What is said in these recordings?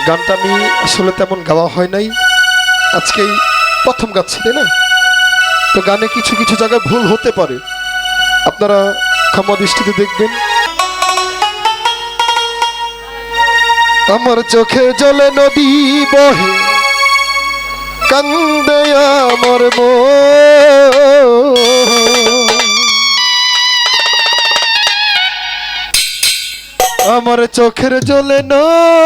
গানটা আমি আসলে তেমন গাওয়া হয় নাই, আজকেই প্রথম গাচ্ছি, তাই না? তো গানে কিছু কিছু জায়গায় ভুল হতে পারে, আপনারা ক্ষমা দৃষ্টিতে দেখবেন। আমার চোখে জলে নদী বহে, কান্দে আমার মন। আমার চোখের জলে নদী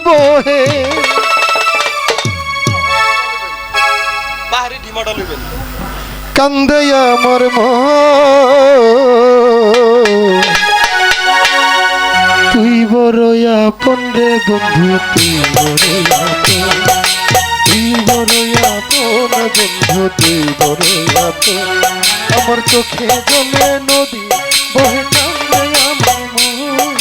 বহে, কান্দে আমার মন। তুই বড় আপন রে বন্ধু, তুই বড় আপন, তুই বড় আপন বন্ধু, তুই বড় আপন। আমার চোখে জলে নদী বহে, কান্দে আমার মন।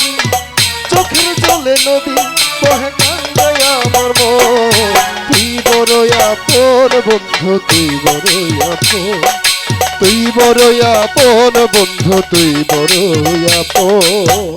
চোখের জলে নদী বহে, কান্দে আমার মন। তুই বড় আপন বন্ধু, তুই বড় আপন, তুই বড় আপন বন্ধু, তুই বড় আপন।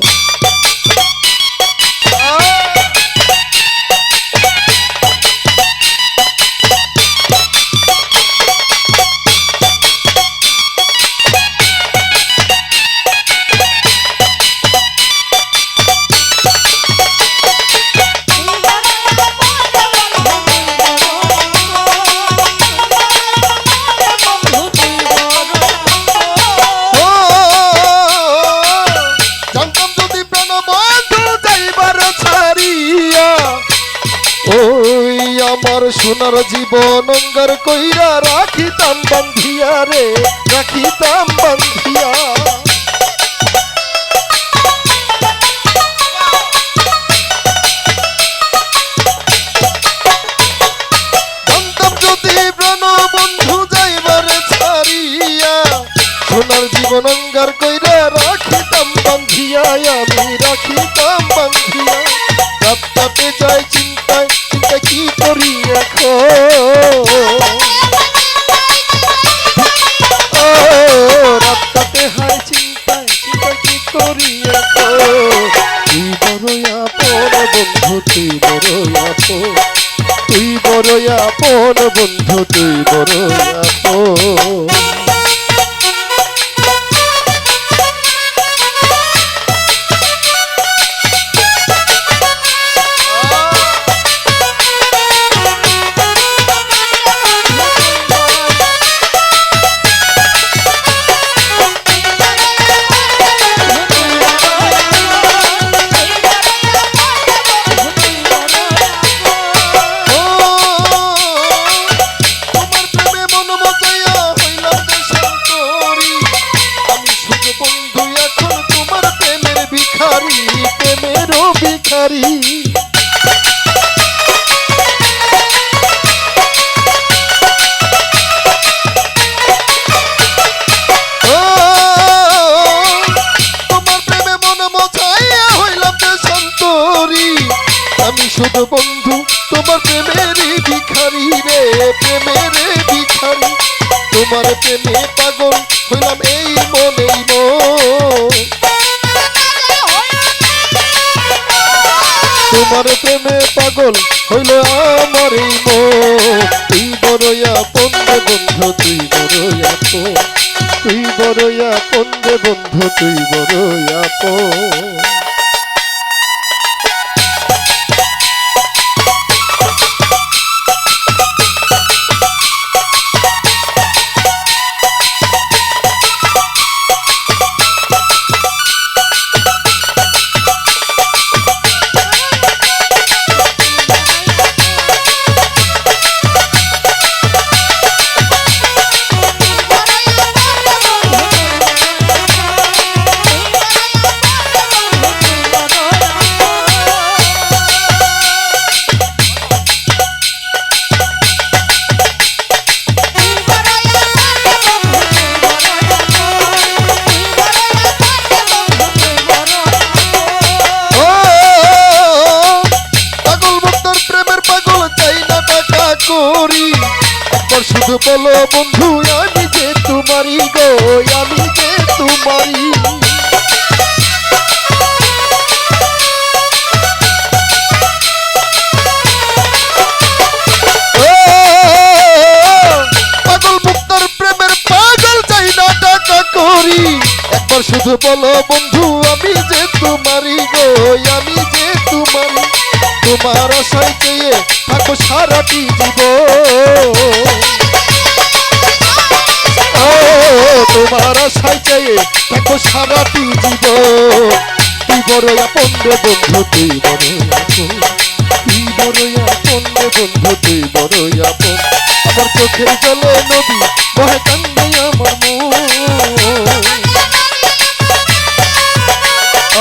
আমার সোনার জীবন অঙ্গার কইরা রাখিতাম বান্ধিয়া রে, রাখিতাম বান্ধিয়া। জানতাম যদি প্রাণ বন্ধু যাইবার ছাড়িয়া, সোনার জীবন অঙ্গার কইরা রাখিতাম বান্ধিয়া, আমি রাখিতাম বান্ধিয়া। রাত কাটে যায় চিন্তায়, চিন্তা কি করি এখন, রাত কাটে হয় চিন্তায়, চিন্তা কি করি এখন। তুই বড় আপন বন্ধু, তুই বড় আপন, তুই বড় আপন বন্ধু, তুই বড় আপন। প্রেমেরও ভিখারি, তোমার প্রেমে মন মজাইয়া হইলাম দেশান্তরী। আমি শুধু বন্ধু তোমার প্রেমেরই ভিখারি রে, প্রেমের ভিখারি। তোমার প্রেমে পাগল হইলাম এই মনেই মন, তোমার প্রেমে পাগল হইল আমার এই মন। তুই বড় আপন রে বন্ধু, তুই বড় আপন, তুই বড় আপন রে বন্ধু, তুই বড় আপন। শুধু বলো বন্ধু, আমি যে তোমারই গো, আমি যে তোমারই। শুধু বলো বন্ধু আমি যে তোমারই গো, আমি যে তোমারই। তোমার আশায় চেয়ে থাকো সারাটি জীবন, তোমার আশায় চেয়ে থাকো সারাটি জীবন। তুই বড় আপন রে বন্ধু, তুই বড় আপন, তুই বড় আপন রে বন্ধু, তুই বড় আপন। আমার চোখের জলে নদী বহে কান্দে আমার মন,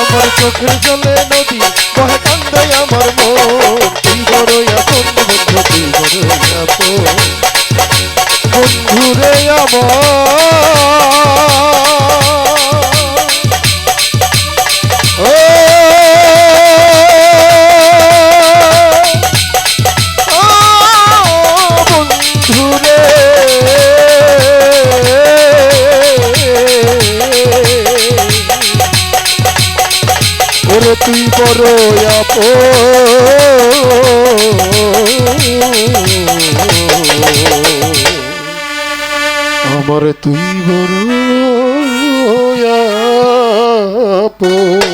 আমার চোখের জলে নদী বহে কান্দে আমার মন। তুই বড় আপন বন্ধু, তুই বড় আপন বন্ধু রে আমার তুই বড় আপন।